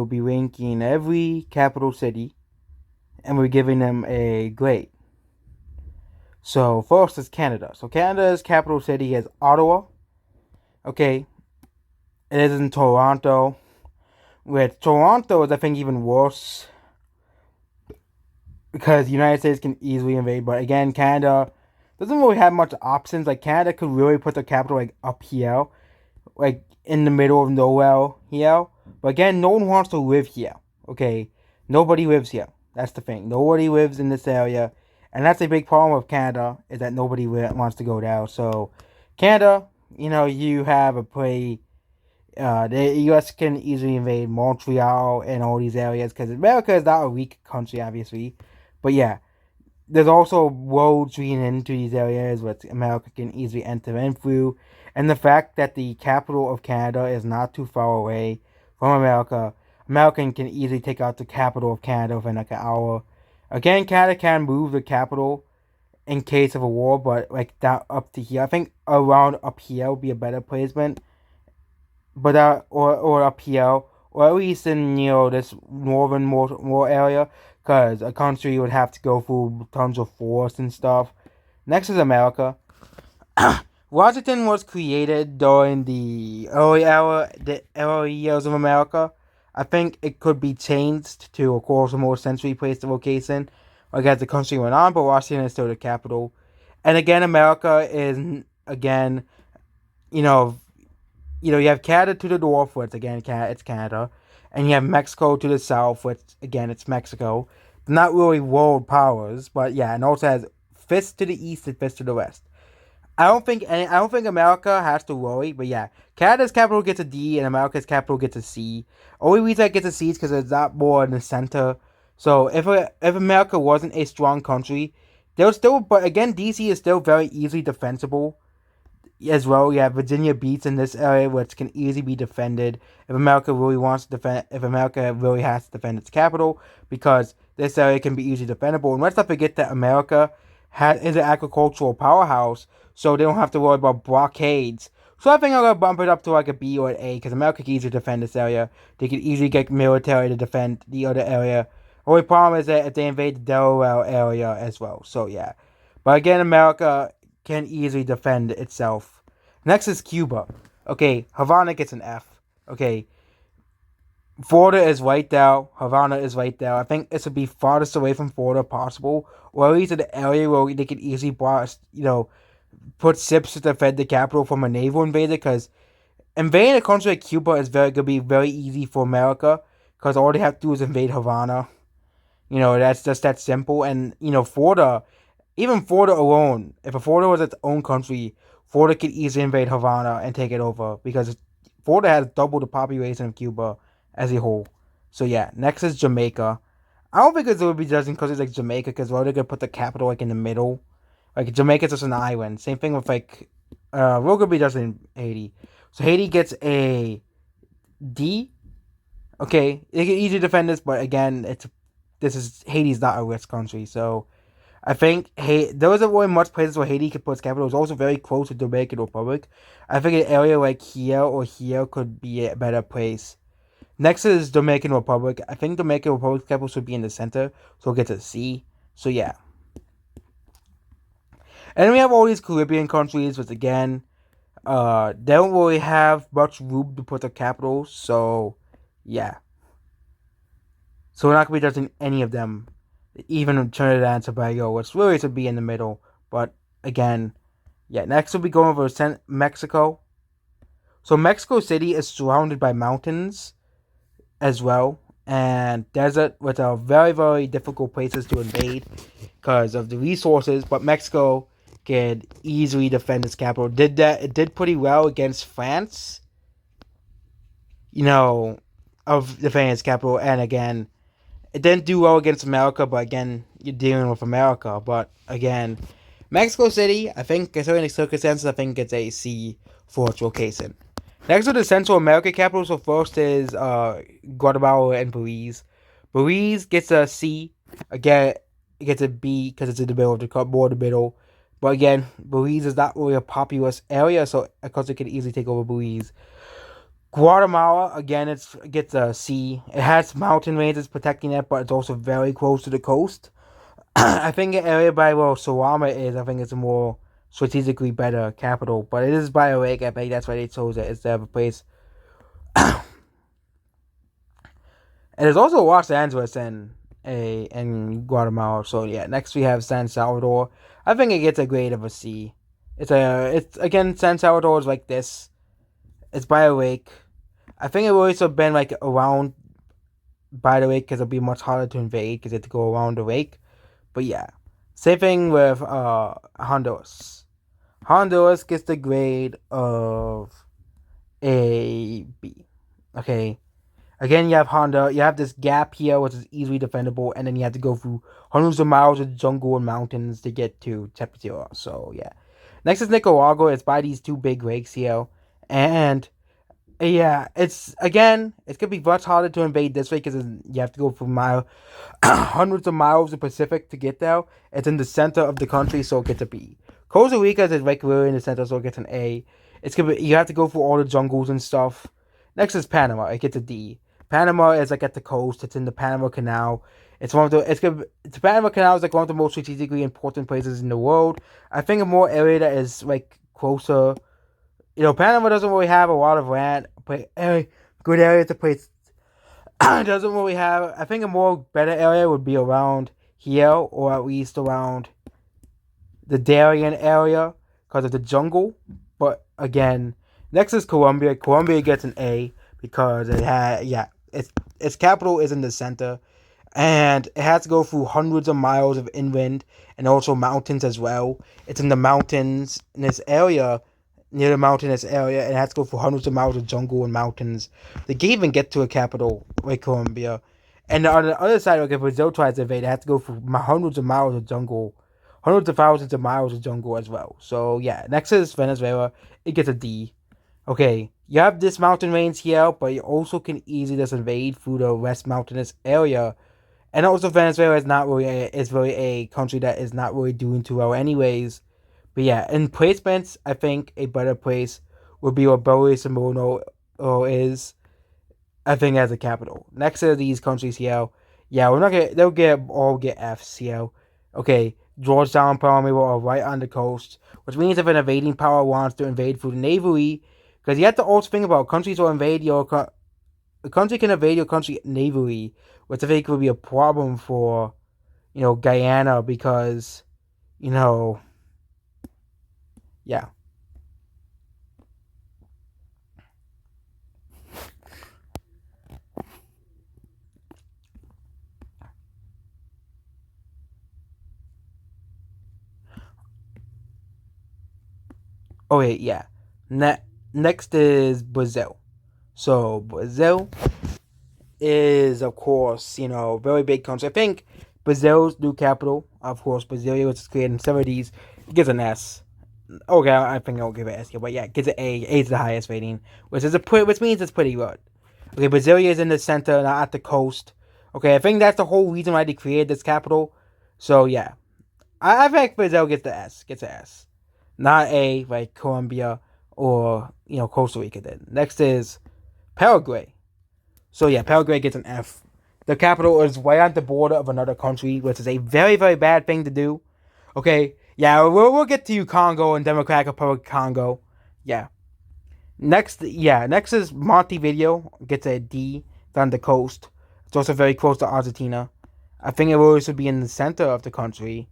will be ranking every capital city, and we're giving them a grade. So first is Canada. So Canada's capital city is Ottawa. Okay, it is in Toronto. With Toronto is I think even worse because the United States can easily invade. But again, Canada doesn't really have much options. Like Canada could really put their capital like up here, like in the middle of nowhere here. But again, no one wants to live here. Okay, nobody lives here. That's the thing. Nobody lives in this area, and that's a big problem with Canada is that nobody wants to go there. So, Canada, you have a pretty. The U.S. can easily invade Montreal and all these areas because America is not a weak country, obviously. But yeah, there's also roads leading into these areas which America can easily enter in through. And the fact that the capital of Canada is not too far away from America, American can easily take out the capital of Canada within like an hour. Again, Canada can move the capital in case of a war, but like that up to here, I think around up here would be a better placement. But or up here, or at least in this northern more area, because a country would have to go through tons of forest and stuff. Next is America. Washington was created during the early years of America. I think it could be changed to, of course, a more centrally placed location, like as the country went on. But Washington is still the capital. And again, America is again, you know, you have Canada to the north, which again, it's Canada, and you have Mexico to the south, which again, it's Mexico. Not really world powers, but yeah, and also has fists to the east and fists to the west. I don't think America has to worry, but yeah, Canada's capital gets a D and America's capital gets a C. Only reason it gets a C is because it's not more in the center. So if America wasn't a strong country, there was still, but again, DC is still very easily defensible as well. You have Virginia Beach in this area, which can easily be defended if America really wants to defend. If America really has to defend its capital, because this area can be easily defendable. And let's not forget that America is an agricultural powerhouse, so they don't have to worry about blockades. So I think I'm gonna bump it up to like a B or an A, because America can easily defend this area. They can easily get military to defend the other area. Only problem is that if they invade the Delaware area as well. So yeah, but again, America can easily defend itself. Next is Cuba. Okay, Havana gets an F. Okay, Florida is right there. Havana is right there. I think this would be farthest away from Florida possible, or at least in the area where they could easily blast, put ships to defend the capital from a naval invader. Because invading a country like Cuba is gonna be very easy for America, because all they have to do is invade Havana. That's just that simple. And Florida, even Florida alone, if Florida was its own country, Florida could easily invade Havana and take it over, because Florida has double the population of Cuba as a whole. So yeah, next is Jamaica. I don't think it would be judging because it's like Jamaica, because they're gonna put the capital like in the middle. Like Jamaica's just an island. Same thing with like we're gonna be judging Haiti. So Haiti gets a D. Okay, they can easily defend this, but again, Haiti's not a rich country, so I think there wasn't really much places where Haiti could put its capital. It was also very close to the Dominican Republic. I think an area like here or here could be a better place. Next is Dominican Republic. I think Dominican Republic's capital should be in the center, so it gets a C. So yeah. And then we have all these Caribbean countries, which again, they don't really have much room to put their capitals, so yeah. So we're not going to be judging any of them, even Trinidad and Tobago, which really should be in the middle. But again, yeah, next we'll be going over Mexico. So Mexico City is surrounded by mountains as well, and desert, which are very, very difficult places to invade because of the resources. But Mexico can easily defend its capital. It did pretty well against France, of defending its capital. And again, it didn't do well against America, but again, you're dealing with America. But again, Mexico City, I think, considering the circumstances, I think it's a C for its location. Next are the Central American capitals. So first is Guatemala and Belize. Belize gets a C. Again, it gets a B because it's in the middle of the middle. But again, Belize is not really a populous area, so a country can easily take over Belize. Guatemala, again, it gets a C. It has mountain ranges protecting it, but it's also very close to the coast. I think the area by where Sarama is, I think it's a more strategically better capital, but it is by a lake. I think that's why they chose it instead of a place. And there's also Los Angeles in Guatemala. So yeah, next we have San Salvador. I think it gets a grade of a C. It's again, San Salvador is like this. It's by a lake. I think it would also been like around by the lake because it'll be much harder to invade because you have to go around the lake. But yeah, same thing with Honduras. Honduras gets the grade of a B. Okay. Again, you have Honda. You have this gap here, which is easily defendable, and then you have to go through hundreds of miles of jungle and mountains to get to Tapatio. So yeah. Next is Nicaragua. It's by these two big lakes here, and yeah, it's gonna be much harder to invade this way because you have to go for hundreds of miles of Pacific to get there. It's in the center of the country, so it gets a B. Costa Rica is like really in the center, so it gets an A. You have to go through all the jungles and stuff. Next is Panama. It gets a D. Panama is like at the coast. It's in the Panama Canal. The Panama Canal is like one of the most strategically important places in the world. I think a more area that is like closer. Panama doesn't really have a lot of land, but good area to place. Doesn't really have. I think a more better area would be around here, or at least around the Darien area, because of the jungle. But again, next is Colombia. Colombia gets an A because its capital is in the center, and it has to go through hundreds of miles of inland and also mountains as well. It's in the mountains in this area. Near the mountainous area, and it has to go through hundreds of miles of jungle and mountains. They can't even get to a capital like Colombia. And on the other side, like if Brazil tries to invade, they have to go through hundreds of miles of jungle, hundreds of thousands of miles of jungle as well. So yeah, next is Venezuela. It gets a D. Okay, you have this mountain range here, but you also can easily just invade through the west mountainous area. And also Venezuela is really a country that is not really doing too well anyways. But yeah, in placements, I think a better place would be where Belo Horizonte is. I think as a capital. Next to these countries here, yeah, they'll all get Fs here. Okay, Georgetown and Palmyra are right on the coast, which means if an invading power wants to invade through the navally, because you have to also think about countries will invade a country can invade your country navally, which I think would be a problem for Guyana because yeah. Oh wait, yeah. Next is Brazil. So Brazil is, of course, very big country. I think Brazil's new capital, of course, Brasilia, which was created in the 70s, gets an S. Okay, I think I'll give it S here, but yeah, it gets an A. A is the highest rating, which means it's pretty good. Okay, Brasilia is in the center, not at the coast. Okay, I think that's the whole reason why they created this capital. So yeah, I think Brazil gets an S, not A like Colombia or Costa Rica did. Next is Paraguay. So yeah, Paraguay gets an F. The capital is right on the border of another country, which is a very, very bad thing to do. Okay, yeah, we'll get to Congo and Democratic Republic of Congo. Yeah. Next is Montevideo. Gets a D. It's on the coast. It's also very close to Argentina. I think it will also be in the center of the country.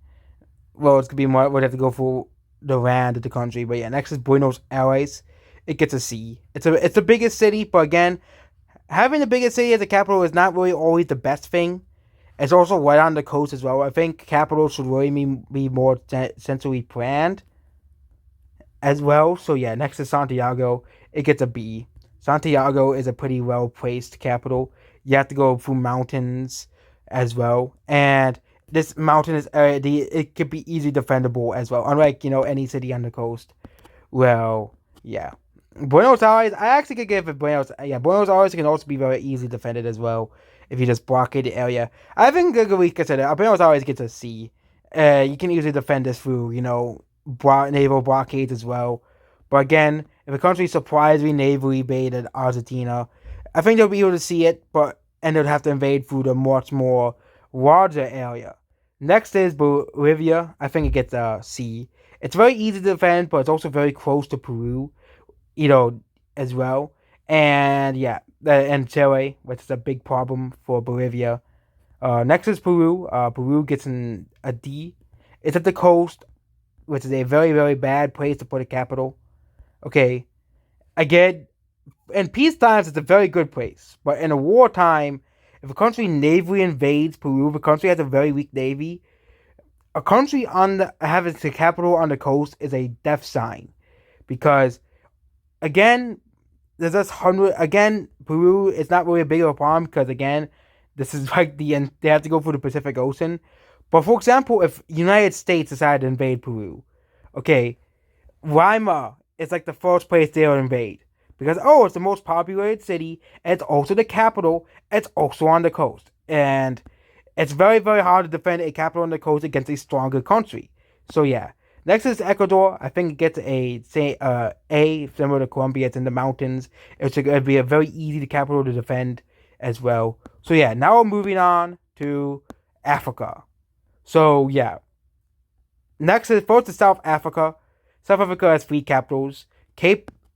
Well, it's gonna be more. We'd have to go for the land of the country. But yeah, next is Buenos Aires. It gets a C. It's the biggest city, but again, having the biggest city as a capital is not really always the best thing. It's also right on the coast as well. I think capitals should really be more centrally planned as well. So yeah, next is Santiago. It gets a B. Santiago is a pretty well placed capital. You have to go through mountains as well, and this mountainous area, it could be easily defendable as well. Unlike any city on the coast. Well, yeah. Buenos Aires, I actually could give it Buenos. Yeah, Buenos Aires can also be very easily defended as well if you just blockade the area. I think we consider Buenos Aires gets a C. You can easily defend this through naval blockades as well. But again, if a country surprisingly navally invaded Argentina, I think they'll be able to see it, but and they'll have to invade through the much more larger area. Next is Bolivia. I think it gets a C. It's very easy to defend, but it's also very close to Peru, you know, as well. And yeah, and Chile, which is a big problem for Bolivia. Next is Peru. Peru gets a D. It's at the coast, which is a very, very bad place to put a capital. Okay, again, in peace times, it's a very good place. But in a wartime, if a country navally invades Peru, if a country has a very weak navy, a country having the capital on the coast is a death sign. Because, again, there's this hundred, again, Peru is not really a big of a problem because, again, this is like they have to go through the Pacific Ocean. But for example, if United States decided to invade Peru, okay, Lima is like the first place they'll invade because it's the most populated city. It's also the capital. It's also on the coast, and it's very very hard to defend a capital on the coast against a stronger country. So yeah. Next is Ecuador. I think it gets a similar to Colombia. It's in the mountains. It'd be a very easy capital to defend as well. So yeah. Now we're moving on to Africa. So yeah. Next is first is South Africa. South Africa has three capitals.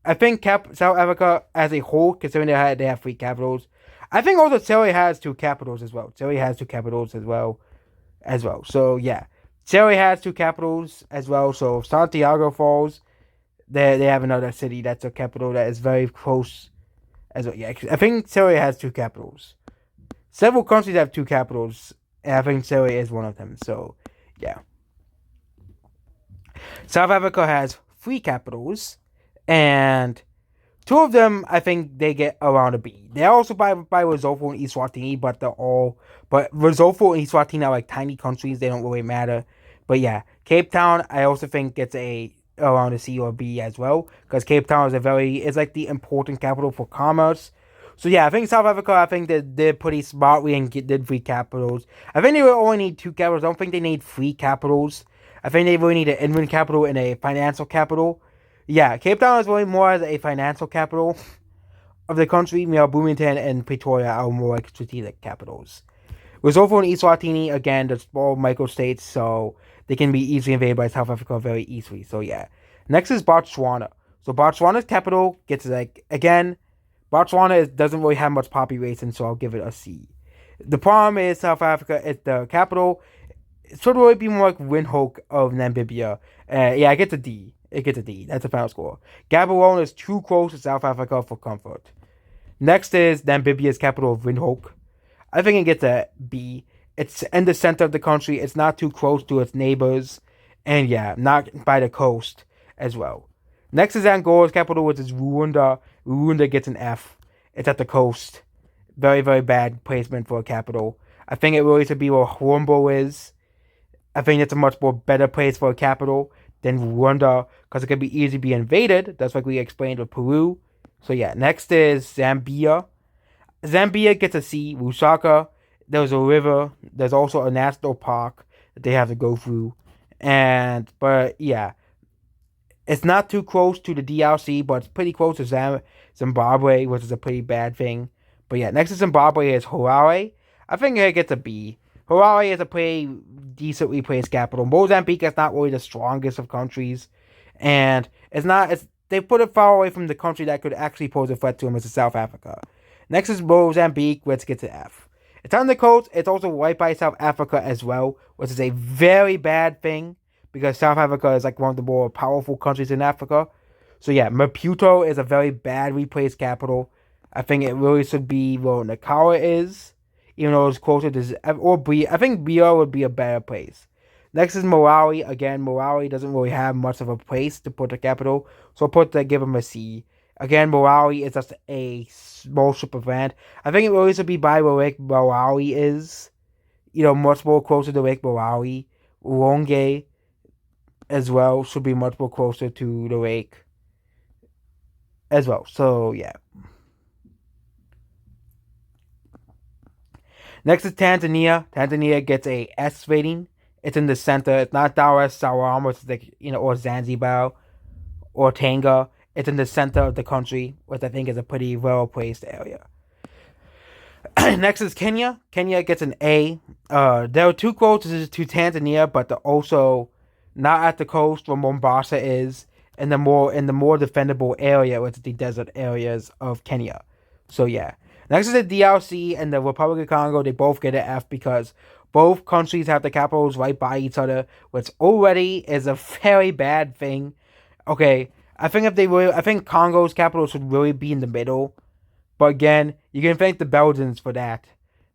I think South Africa as a whole, considering they have three capitals. I think also Chile has two capitals as well. Chile has two capitals as well. So yeah, Chile has two capitals as well. So Santiago Falls, they have another city that's a capital that is very close as well. Yeah, I think Chile has two capitals. Several countries have two capitals, and I think Chile is one of them. So yeah. South Africa has three capitals, and two of them I think they get around a B. They're also by Lesotho and Eswatini, but Lesotho and Eswatini are like tiny countries. They don't really matter. But yeah, Cape Town I also think gets around a C or B as well because Cape Town is like the important capital for commerce. So yeah, I think South Africa, I think they're pretty smartly and did three capitals. I think they will only need two capitals. I don't think they need three capitals. I think they really need an inland capital and a financial capital. Yeah, Cape Town is really more as a financial capital of the country. Bloomington and Pretoria are more like strategic capitals. Lesotho and Eswatini, again, they're small microstates, so they can be easily invaded by South Africa very easily. So yeah. Next is Botswana. So Botswana's capital gets Botswana doesn't really have much population, so I'll give it a C. The problem is South Africa is the capital. It should really be more like Windhoek of Namibia. Yeah, it gets a D. That's the final score. Gaborone is too close to South Africa for comfort. Next is Namibia's capital of Windhoek. I think it gets a B. It's in the center of the country. It's not too close to its neighbors. And yeah, not by the coast as well. Next is Angola's capital, which is Rwanda. Rwanda gets an F. It's at the coast. Very, very bad placement for a capital. I think it really should be where Humbo is. I think it's a much more better place for a capital than Rwanda because it can be easily be invaded. That's like we explained with Peru. So yeah, next is Zambia. Zambia gets a C. Lusaka, there's a river. There's also a national park that they have to go through. But yeah, it's not too close to the DRC, but it's pretty close to Zimbabwe, which is a pretty bad thing. But yeah, next to Zimbabwe is Harare. I think it gets a B. Harare is a pretty decently placed capital. Mozambique is not really the strongest of countries, and they put it far away from the country that could actually pose a threat to them, which is South Africa. Next is Mozambique, which gets an F. It's on the coast. It's also right by South Africa as well, which is a very bad thing because South Africa is like one of the more powerful countries in Africa. So yeah, Maputo is a very badly placed capital. I think it really should be where Nacala is, even though it's closer to, or I think Bia would be a better place. Next is Malawi. Again, Malawi doesn't really have much of a place to put the capital, so give them a C. Again, Malawi is just a small strip of land. I think it really should be by where Lake Malawi is, much more closer to Lake Malawi. Ronge as well should be much more closer to the lake as well. So yeah. Next is Tanzania. Tanzania gets a S rating. It's in the center. It's not Dar es Salaam, which is or Zanzibar or Tanga. It's in the center of the country, which I think is a pretty well placed area. Next is Kenya. Kenya gets an A. There are too close to Tanzania, but they're also not at the coast where Mombasa is, in the more defendable area, which is the desert areas of Kenya. So yeah. Next is the DRC and the Republic of Congo. They both get an F because both countries have the capitals right by each other, which already is a very bad thing. Okay, I think Congo's capital should really be in the middle. But again, you can thank the Belgians for that.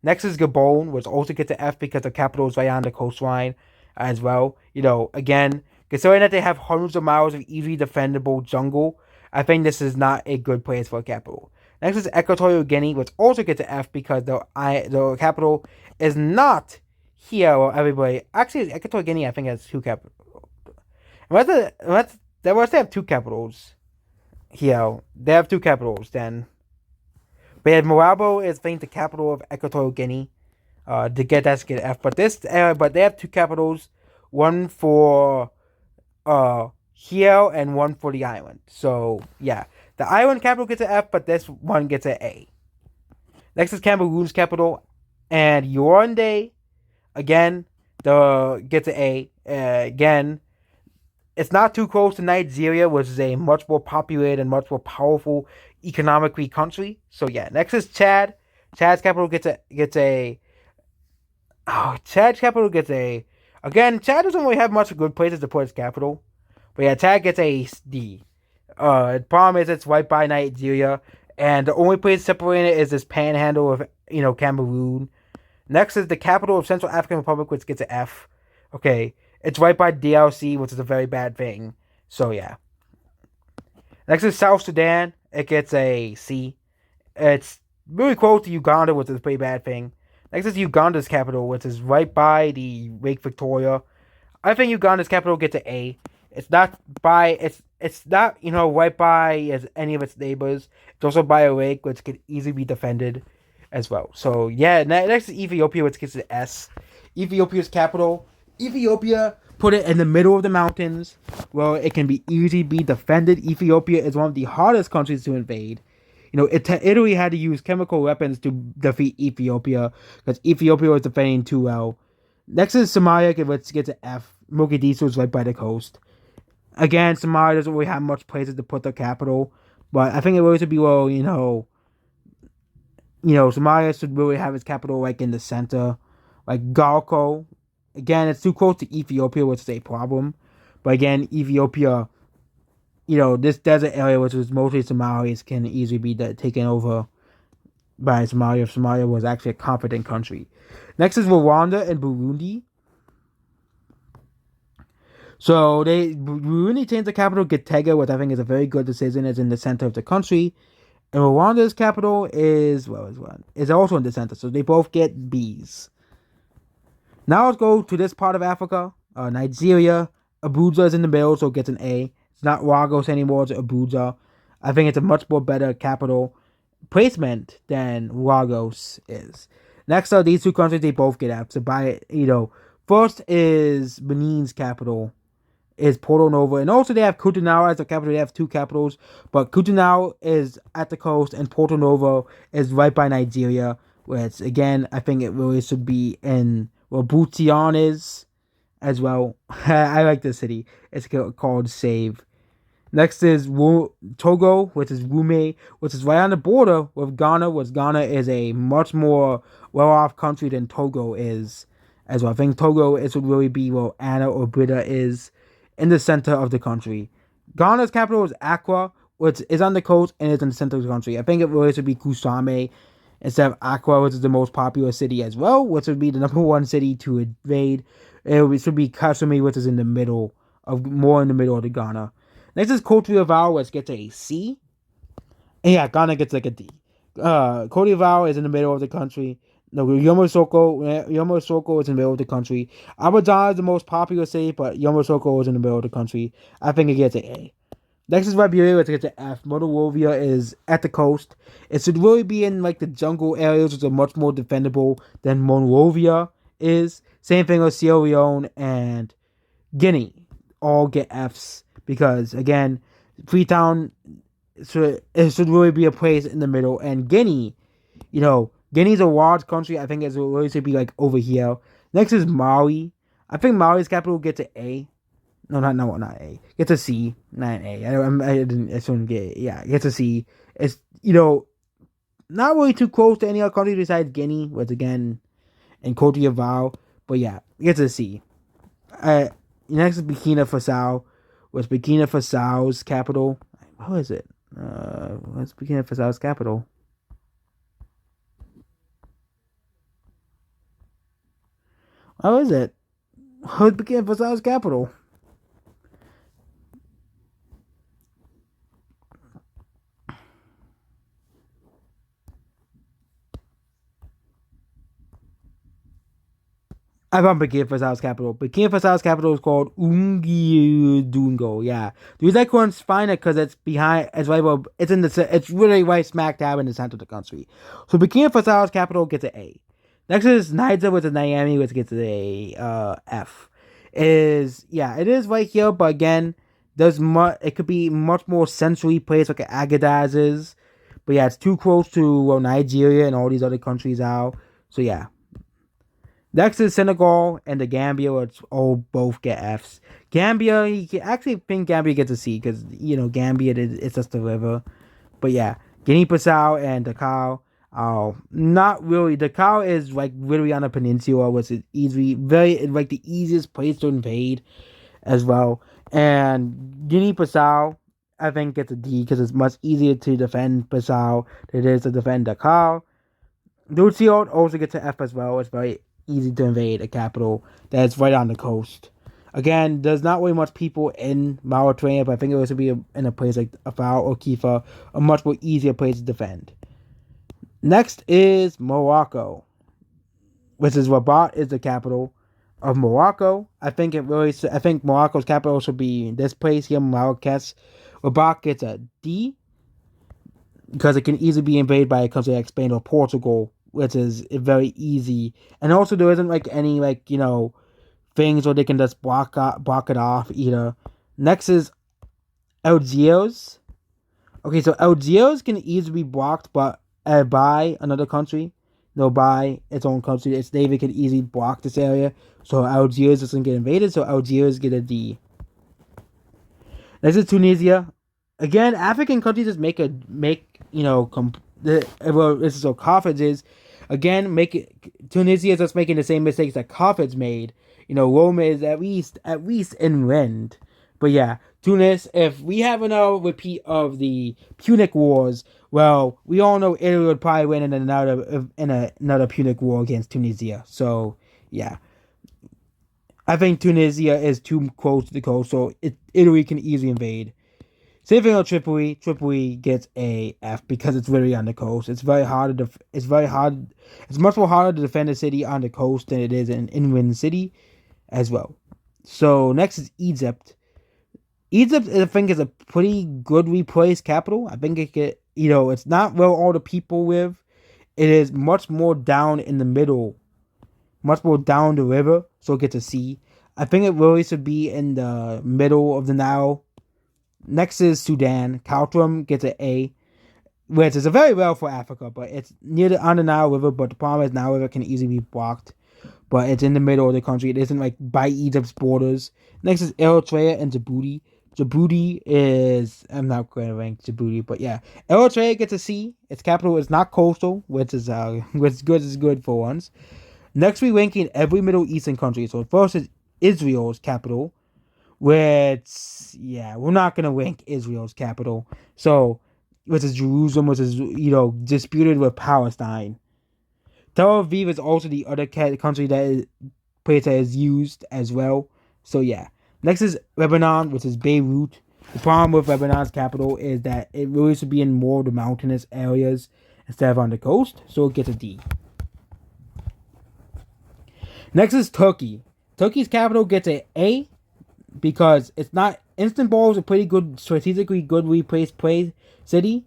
Next is Gabon, which also gets an F because the capital is right on the coastline as well. Again, considering that they have hundreds of miles of easily defendable jungle, I think this is not a good place for a capital. Next is Equatorial Guinea, which also gets an F because the capital is not here or everybody. Actually, Equatorial Guinea, I think, has two capitals. They have two capitals here. They have two capitals then. But Malabo is the capital of Equatorial Guinea. To get F. But they have two capitals, one for here and one for the island. So yeah, the island capital gets an F, but this one gets an A. Next is Cameroon's capital, and Yaoundé again gets an A. Again, it's not too close to Nigeria, which is a much more populated and much more powerful economically country. So yeah, next is Chad. Chad's capital gets a. Chad's capital gets a. Again, Chad doesn't really have much good places to put its capital, but yeah, Chad gets a D. The problem is it's right by Nigeria, and the only place separating it is this panhandle of Cameroon. Next is the capital of Central African Republic, which gets an F. Okay, it's right by DRC, which is a very bad thing. So yeah. Next is South Sudan. It gets a C. It's really close to Uganda, which is a pretty bad thing. Next is Uganda's capital, which is right by the Lake Victoria. I think Uganda's capital gets an A. It's not right by as any of its neighbors. It's also by a lake, which can easily be defended as well. So yeah, next is Ethiopia, which gets an S. Ethiopia's capital. Ethiopia, put it in the middle of the mountains, where it can be easily be defended. Ethiopia is one of the hardest countries to invade. Italy had to use chemical weapons to defeat Ethiopia because Ethiopia was defending too well. Next is Somalia, which gets an F. Mogadishu is right by the coast. Again, Somalia doesn't really have much places to put their capital, but I think it really should be Somalia should really have its capital like in the center, like Galco. Again, it's too close to Ethiopia, which is a problem. But again, Ethiopia, this desert area, which was mostly Somalis, can easily be taken over by Somalia if Somalia was actually a competent country. Next is Rwanda and Burundi. So Burundi changed the capital Gitega, which I think is a very good decision. It's in the center of the country. And Rwanda's capital is also in the center. So they both get Bs. Now let's go to this part of Africa. Nigeria. Abuja is in the middle, so it gets an A. It's not Lagos anymore, it's Abuja. I think it's a much more better capital placement than Lagos is. Next are these two countries, they both get F. So first is Benin's capital, is Porto Novo. And also they have Cotonou as a capital. They have two capitals. But Cotonou is at the coast and Porto Novo is right by Nigeria. Which, again, I think it really should be in where Bution is as well. I like this city. It's called Save. Next is Togo, which is Wume, which is right on the border with Ghana, which Ghana is a much more well-off country than Togo is as well. I think Togo would really be where Anna or Brita is in the center of the country. Ghana's capital is Accra, which is on the coast and is in the center of the country. I think it really should be Kusame instead of Accra, which is the most popular city as well, which would be the number one city to invade. It should be Kasumi, which is more in the middle of the Ghana. Next is Cote d'Ivoire, which gets a C. And yeah, Ghana gets like a D. Cote d'Ivoire is in the middle of the country. No, Yamoussoukro is in the middle of the country. Abidjan is the most popular city, but Yamoussoukro is in the middle of the country. I think it gets an A. Next is Liberia, which gets an F. Monrovia is at the coast. It should really be in like the jungle areas, which are much more defendable than Monrovia is. Same thing with Sierra Leone and Guinea. All get Fs because, again, Freetown, so it should really be a place in the middle. And Guinea, Guinea's a large country. I think it really should be like over here. Next is Mali. I think Mali's capital gets an A. No, not A. Gets a C, not an A. I shouldn't get it. Yeah, it gets a C. It's not really too close to any other country besides Guinea, which again, and Cote d'Ivoire. But yeah, it gets a C. Next is Burkina Faso, which Burkina Faso's capital. What is it? What's Burkina Faso's capital? How is it? What's Burkina Faso's capital? I found Burkina Faso's capital. Burkina Faso's capital is called Ouagadougou. Yeah, the reason I couldn't find it because it's behind. It's right. Well, it's really right smack dab in the center of the country. So Burkina Faso's capital gets an A. Next is Niger with a Niamey, which gets a F. It is right here, but again, it could be much more centrally placed like Agadez is. But yeah, it's too close to Nigeria and all these other countries out. So yeah. Next is Senegal and the Gambia, which both get Fs. Gambia, you actually think Gambia gets a C because Gambia it's just a river. But yeah, Guinea-Bissau and Dakar. Not really. Dakar is like literally on a peninsula, which is like the easiest place to invade as well. And Guinea-Bissau, I think gets a D because it's much easier to defend Bissau than it is to defend Dakar. Lucio also gets an F as well. It's very easy to invade a capital that's right on the coast. Again, there's not really much people in Mauritania, but I think it would be in a place like Afar or Kifa, a much more easier place to defend. Next is Morocco, which is Rabat is the capital of Morocco. I think Morocco's capital should be this place here, Marrakesh. Rabat gets a D because it can easily be invaded by a country like Spain or Portugal, which is very easy. And also there isn't like any things where they can just block it off either. Next is Algiers. Okay, so Algiers can easily be blocked by another country. No, by its own country. Its navy can easily block this area. So Algiers doesn't get invaded, so Algiers get a D. Next is Tunisia. Again, African countries just this is so Carthage is. Again, Tunisia is just making the same mistakes that Carthage made. Rome is at least inland. But yeah, Tunis, if we have another repeat of the Punic Wars, well, we all know Italy would probably win in another Punic War against Tunisia. So, yeah. I think Tunisia is too close to the coast, so Italy can easily invade. Same thing with Tripoli. Tripoli gets a F because it's literally on the coast. It's very hard to it's much more harder to defend a city on the coast than it is an inland city as well. So next is Egypt. Egypt, I think, is a pretty good replaced capital. I think it's not where all the people live. It is much more down in the middle, much more down the river, so it gets a C. I think it really should be in the middle of the Nile. Next is Sudan. Khartoum gets an A, which is a very well for Africa, but it's on the Nile River. But the problem is Nile River can easily be blocked. But it's in the middle of the country. It isn't like by Egypt's borders. Next is Eritrea and Djibouti. Djibouti is, I'm not going to rank Djibouti, but yeah, Eritrea gets a C. Its capital is not coastal, which is good for once. Next, we ranking every Middle Eastern country. So first is Israel's capital. We're not gonna rank Israel's capital. So, which is Jerusalem, which is disputed with Palestine. Tel Aviv is also the other country place that is used as well. So yeah. Next is Lebanon, which is Beirut. The problem with Lebanon's capital is that it really should be in more of the mountainous areas instead of on the coast. So it gets a D. Next is Turkey. Turkey's capital gets an A because it's not. Istanbul is a pretty good, strategically good replaced city,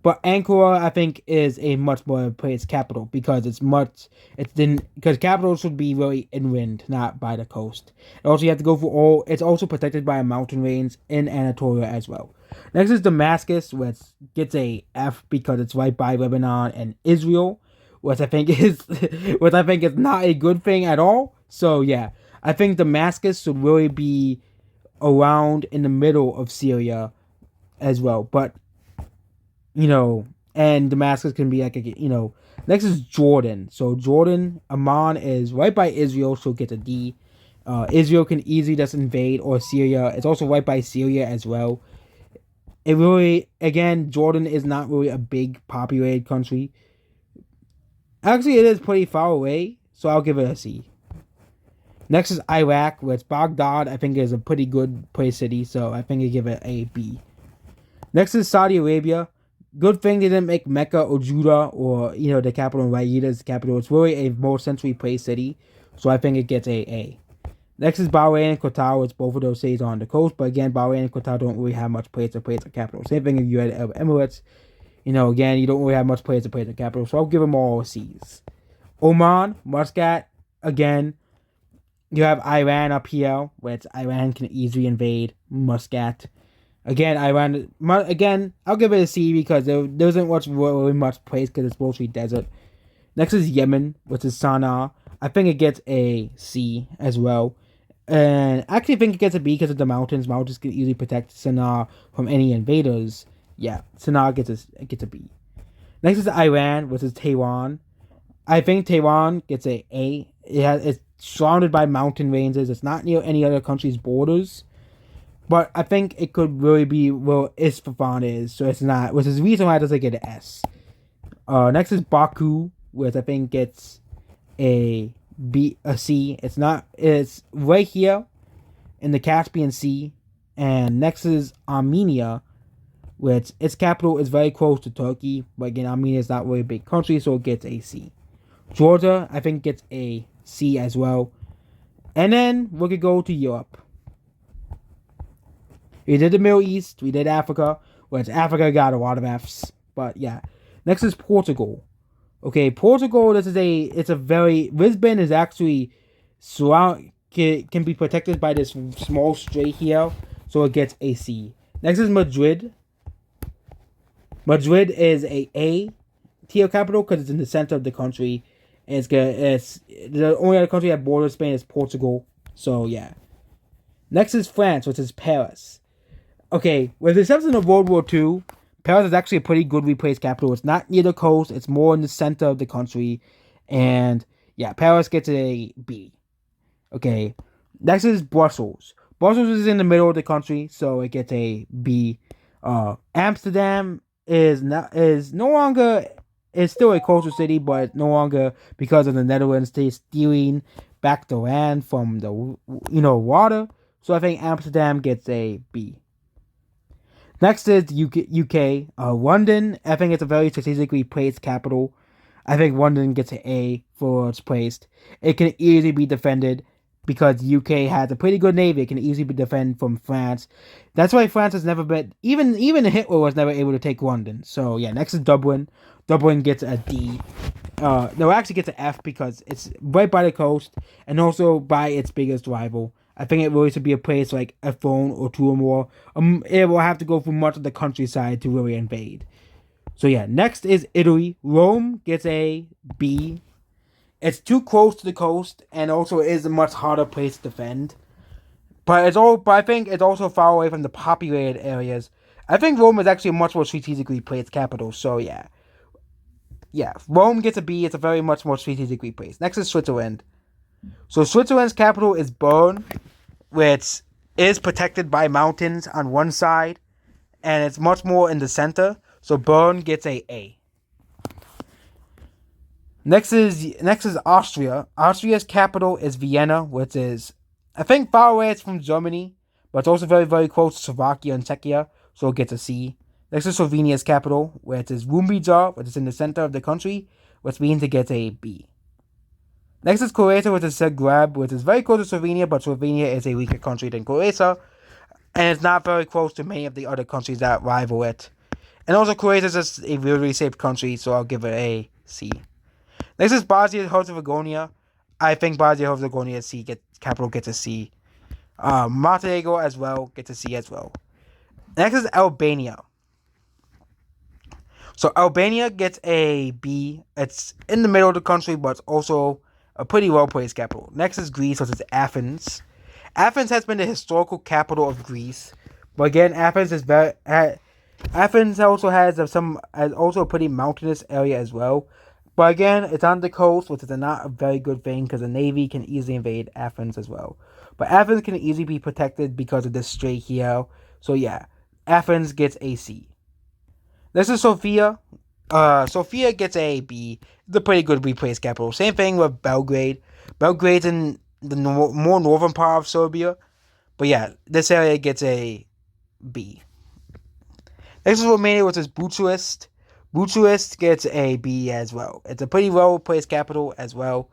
But Ankara, I think, is a much more praised capital because because capital should be really inland, not by the coast. And also, you have to go for all. It's also protected by a mountain range in Anatolia as well. Next is Damascus, which gets a F because it's right by Lebanon and Israel, which I think is which I think is not a good thing at all. So yeah, I think Damascus should really be around in the middle of Syria as well. But and Damascus can be next is Jordan. So Jordan, Amman is right by Israel, so it gets a D. Israel can easily just invade, or Syria. It's also right by Syria as well. It really, again, Jordan is not really a big populated country. Actually, it is pretty far away, so I'll give it a C. Next is Iraq, which Baghdad, I think, is a pretty good place city, so I think I give it a B. Next is Saudi Arabia. Good thing they didn't make Mecca or Judah or, the capital, Riyadh is the capital. It's really a more centrally placed city, so I think it gets a A. Next is Bahrain and Qatar, which both of those cities are on the coast, but again, Bahrain and Qatar don't really have much place to place the capital. Same thing if you had Arab Emirates. Again, you don't really have much place to place the capital, so I'll give them all C's. Oman, Muscat, again, you have Iran up here, which Iran can easily invade Muscat. Again, I'll give it a C because there isn't really much place because it's mostly desert. Next is Yemen, which is Sana'a. I think it gets a C as well. And I actually think it gets a B because of the mountains. Mountains can easily protect Sana'a from any invaders. Yeah, Sana'a gets a B. Next is Iran, which is Tehran. I think Tehran gets a A. It's surrounded by mountain ranges. It's not near any other country's borders. But I think it could really be where Isfahan is, so it's not, which is the reason why it doesn't get an S. Next is Baku, which I think gets a C. It's right here in the Caspian Sea. And next is Armenia, which its capital is very close to Turkey, but again, Armenia is not really a big country, so it gets a C. Georgia, I think, gets a C as well. And then we could go to Europe. We did the Middle East, we did Africa, which Africa got a lot of F's, but yeah. Next is Portugal. Okay, Portugal, Lisbon is actually can be protected by this small strait here, so it gets a C. Next is Madrid. Madrid is a tier capital because it's in the center of the country. And it's the only other country that borders Spain is Portugal, so yeah. Next is France, which is Paris. Okay, with the exception of World War II, Paris is actually a pretty good replaced capital. It's not near the coast, it's more in the center of the country. And yeah, Paris gets a B. Okay, next is Brussels. Brussels is in the middle of the country, so it gets a B. Amsterdam is still a coastal city, but no longer because of the Netherlands stealing back the land from the water. So I think Amsterdam gets a B. Next is UK. London, I think it's a very strategically placed capital. I think London gets an A for its placed. It can easily be defended because UK has a pretty good navy. It can easily be defended from France. That's why France has never been, even Hitler was never able to take London. So yeah, next is Dublin. Dublin gets a D. No, it actually gets an F because it's right by the coast and also by its biggest rival. I think it really should be a place like a phone or two or more. It will have to go through much of the countryside to really invade. So yeah, next is Italy. Rome gets a B. It's too close to the coast, and also it is a much harder place to defend. But I think it's also far away from the populated areas. I think Rome is actually a much more strategically placed capital. So yeah, Rome gets a B. It's a very much more strategically placed. Next is Switzerland. So Switzerland's capital is Bern, which is protected by mountains on one side, and it's much more in the center. So Bern gets a A. Next is Austria. Austria's capital is Vienna, which is, I think, far away. It's from Germany, but it's also very, very close to Slovakia and Czechia, so it gets a C. Next is Slovenia's capital, which is Rumbija, which is in the center of the country, which means it gets a B. Next is Croatia, which is Zagreb, which is very close to Slovenia, but Slovenia is a weaker country than Croatia, and it's not very close to many of the other countries that rival it. And also Kuwait is just a really safe country, so I'll give it a C. Next is Bosnia-Herzegovina. I think Bosnia-Herzegovina capital gets a C. Montenegro as well gets a C as well. Next is Albania. So Albania gets a B. It's in the middle of the country, but it's also a pretty well-placed capital. Next is Greece, which is Athens. Athens has been the historical capital of Greece, but again, Athens also has also a pretty mountainous area as well. But again, it's on the coast, which is not a very good thing because the Navy can easily invade Athens as well. But Athens can easily be protected because of this strait here. So yeah, Athens gets a C. This is Sofia. Sofia gets a B. It's a pretty good replaced capital. Same thing with Belgrade. Belgrade's in the more northern part of Serbia. But yeah, this area gets a B. Next is Romania, which is Bucharest. Bucharest gets a B as well. It's a pretty well-placed capital as well.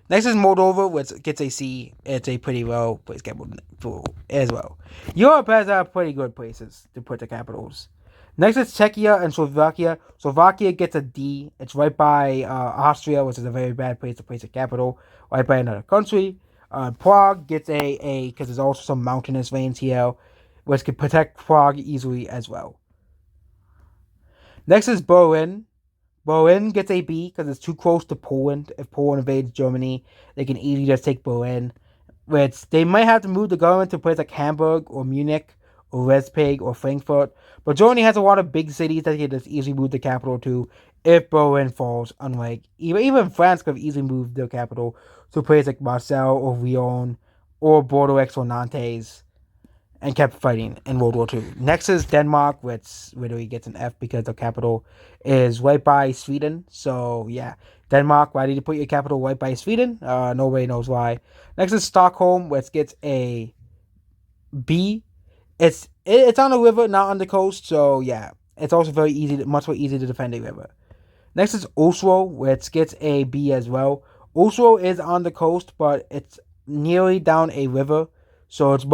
Next is Moldova, which gets a C. It's a pretty well-placed capital as well. Europe has pretty good places to put the capitals. Next is Czechia and Slovakia. Slovakia gets a D. It's right by Austria, which is a very bad place to place a capital, right by another country. Prague gets a because there's also some mountainous range here, which could protect Prague easily as well. Next is Berlin. Berlin gets a B because it's too close to Poland. If Poland invades Germany, they can easily just take Berlin. Which they might have to move the government to places like Hamburg or Munich or Leipzig or Frankfurt. But Germany has a lot of big cities that they can just easily move the capital to if Berlin falls. Unlike even France could have easily moved their capital to places like Marseille or Lyon or Bordeaux or Nantes and kept fighting in World War II. Next is Denmark, which literally gets an F because the capital is right by Sweden. So yeah, Denmark, why did you put your capital right by Sweden? Nobody knows why. Next is Stockholm, which gets a B. It's on the river, not on the coast. So yeah, it's also much more easy to defend a river. Next is Oslo, which gets a B as well. Oslo is on the coast, but it's nearly down a river. So it's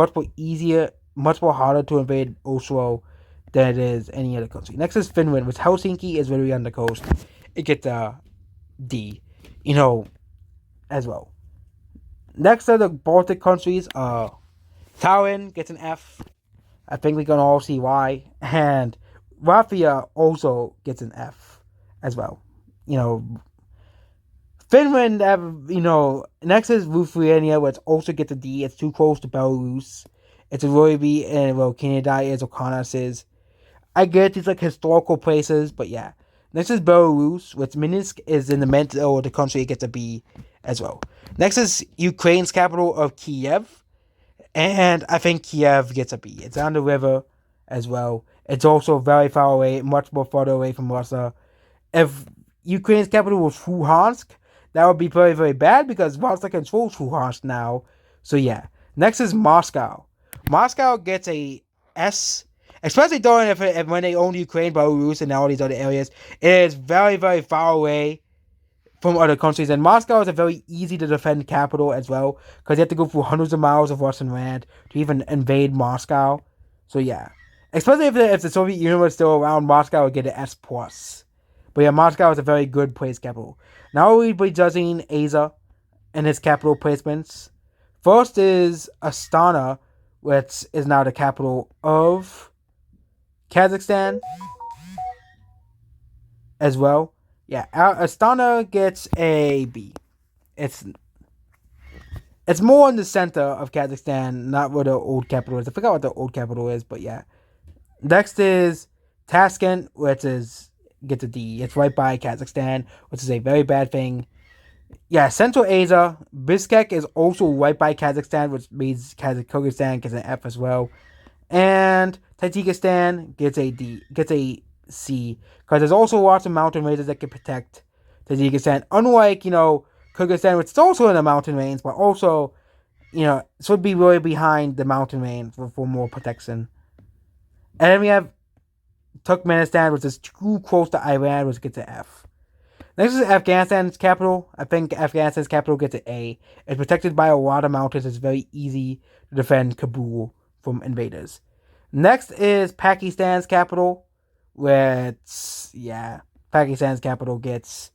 much more harder to invade Oslo than it is any other country. Next is Finland, which Helsinki is literally on the coast. It gets a D, as well. Next are the Baltic countries. Tallinn gets an F. I think we can all see why. And Latvia also gets an F as well. Finland, next is Lithuania, which also gets a D. It's too close to Belarus. It's a really B, and Canada is, Kaunas is. I get these historical places, but yeah. Next is Belarus, which Minsk is in the middle of the country. It gets a B as well. Next is Ukraine's capital of Kiev, and I think Kiev gets a B. It's on the river as well. It's also very far away, much more farther away from Russia. If Ukraine's capital was Luhansk, that would be very, very bad because Russia controls Luhansk now. So yeah. Next is Moscow. Moscow gets a S, especially during when they owned Ukraine, Belarus, and all these other areas. It is very, very far away from other countries, and Moscow is a very easy to defend capital as well because you have to go through hundreds of miles of Russian land to even invade Moscow. So yeah, especially if the Soviet Union was still around, Moscow would get an S plus. But yeah, Moscow is a very good place capital. Now we'll be judging Asia and its capital placements. First is Astana, which is now the capital of Kazakhstan as well. Yeah, Astana gets a B. It's more in the center of Kazakhstan, not where the old capital is. I forgot what the old capital is, but yeah. Next is Tashkent, which gets a D. It's right by Kazakhstan, which is a very bad thing. Yeah, Central Asia, Bishkek is also right by Kazakhstan, which means Kyrgyzstan gets an F as well. And Tajikistan gets a C, because there's also lots of mountain ranges that can protect Tajikistan. Unlike, Kyrgyzstan, which is also in the mountain range, but also, should be really behind the mountain range for more protection. And then we have Turkmenistan, which is too close to Iran, which gets an F. Next is Afghanistan's capital. I think Afghanistan's capital gets an A. It's protected by a lot of mountains. It's very easy to defend Kabul from invaders. Next is Pakistan's capital, where Pakistan's capital gets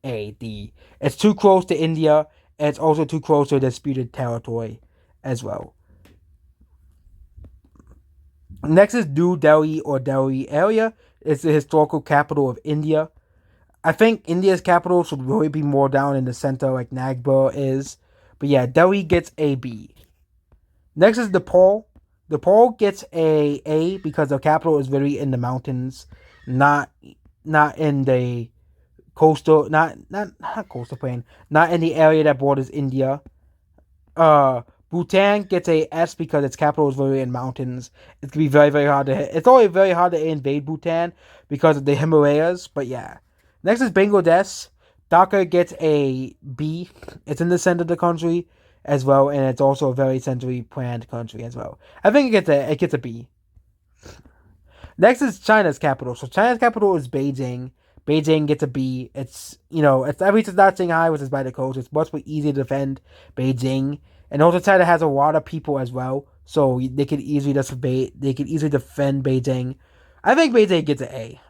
a D. It's too close to India, and it's also too close to disputed territory as well. Next is New Delhi or Delhi area. It's the historical capital of India. I think India's capital should really be more down in the center like Nagpur is. But yeah, Delhi gets a B. Next is Nepal. Nepal gets a because the capital is really in the mountains, not in the coastal, not coastal plain, not in the area that borders India. Bhutan gets a S because its capital is very in mountains. It's gonna be very, very hard to hit. It's always very hard to invade Bhutan because of the Himalayas. But yeah, next is Bangladesh. Dhaka gets a B. It's in the center of the country as well, and it's also a very centrally planned country as well. I think it gets a B. Next is China's capital. So China's capital is Beijing. Beijing gets a B. It's at least it's not Shanghai, which is by the coast. It's much more easy to defend Beijing, and also China has a lot of people as well, so they could easily defend Beijing. I think Beijing gets an A.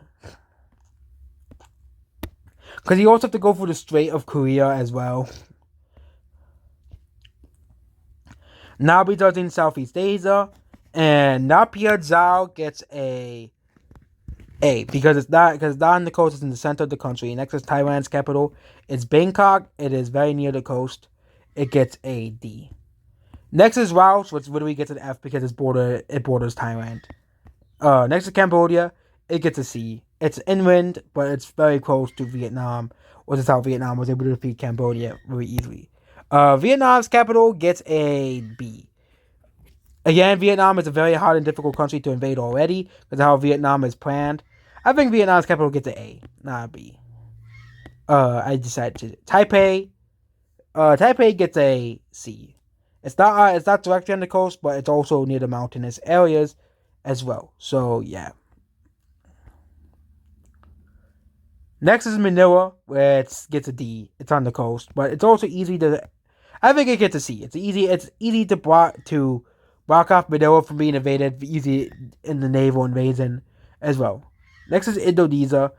Because you also have to go through the Strait of Korea as well. Nabi does in Southeast Asia, and Naypyidaw Zao gets a because it's not on the coast. It's in the center of the country. Next is Thailand's capital. It's Bangkok. It is very near the coast. It gets a D. Next is Laos, which literally gets an F because it borders Thailand. Next is Cambodia. It gets a C. It's inland, but it's very close to Vietnam, or to South Vietnam was able to defeat Cambodia very easily. Vietnam's capital gets a B. Again, Vietnam is a very hard and difficult country to invade already because of how Vietnam is planned. I think Vietnam's capital gets an A, not a B. I decided to Taipei. Taipei gets a C. It's not directly on the coast, but it's also near the mountainous areas as well. So yeah. Next is Manila, where it gets a D. It's on the coast, but it's also easy to. I think it gets a C. It's easy to block off Manila from being invaded, easy in the naval invasion as well. Next is Indonesia.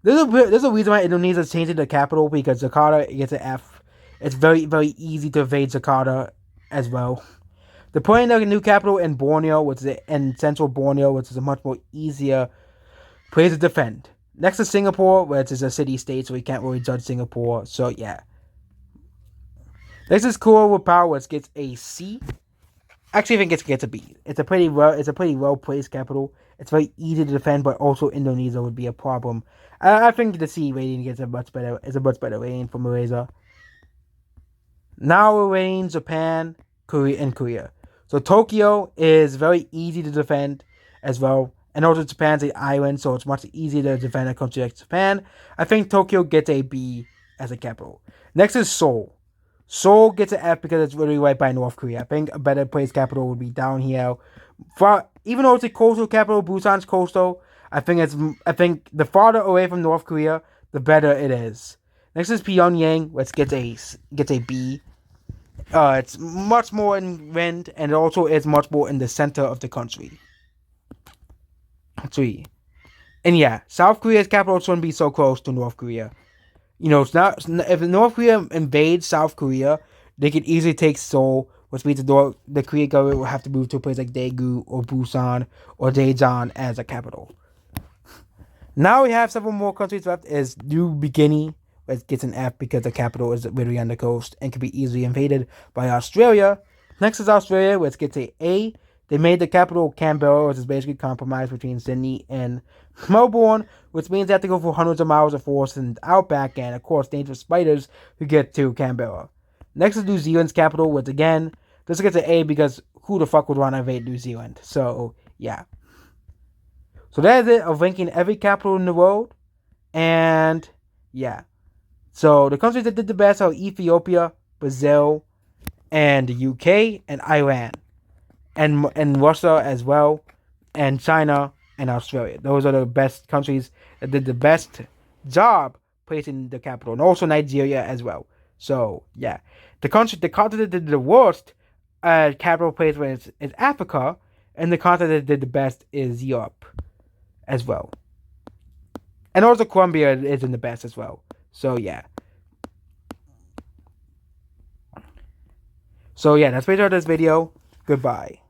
There's a reason why Indonesia is changing the capital because Jakarta gets an F. It's very, very easy to invade Jakarta as well. They're putting a new capital in Borneo, in central Borneo, which is a much more easier place to defend. Next is Singapore, which is a city-state, so we can't really judge Singapore. So, yeah. Next is Kuala Lumpur, which gets a C. Actually, I think it gets a B. It's a pretty well-placed capital. It's very easy to defend, but also Indonesia would be a problem. I think the C rating is a much better rating for Malaysia. Now we're rating Japan, Korea, and Korea. So Tokyo is very easy to defend as well. And also Japan's an island, so it's much easier to defend a country like Japan. I think Tokyo gets a B as a capital. Next is Seoul. Seoul gets an F because it's really right by North Korea. I think a better place capital would be down here. Even though it's a coastal capital, Busan's coastal. I think the farther away from North Korea, the better it is. Next is Pyongyang, which gets a B. It's much more inland, and it also is much more in the center of the country. 3. And yeah, South Korea's capital shouldn't be so close to North Korea. It's not, if North Korea invades South Korea, they could easily take Seoul, which means the Korean government will have to move to a place like Daegu or Busan or Daejeon as a capital. Now we have several more countries left. Is New Guinea, which gets an F because the capital is literally on the coast and can be easily invaded by Australia. Next is Australia, which gets a A. They made the capital Canberra, which is basically compromised between Sydney and Melbourne, which means they have to go for hundreds of miles of forest and outback, and of course dangerous spiders who get to Canberra. Next is New Zealand's capital, which again, this gets an A because who the fuck would want to invade New Zealand? So, yeah. So that is it of ranking every capital in the world, and yeah. So the countries that did the best are Ethiopia, Brazil, and the UK, and Iran. And Russia as well, and China and Australia. Those are the best countries that did the best job placing the capital, and also Nigeria as well. So yeah, the continent that did the worst capital placement is Africa, and the continent that did the best is Europe as well. And also Columbia isn't the best as well. So yeah. So yeah, that's basically this video. Goodbye.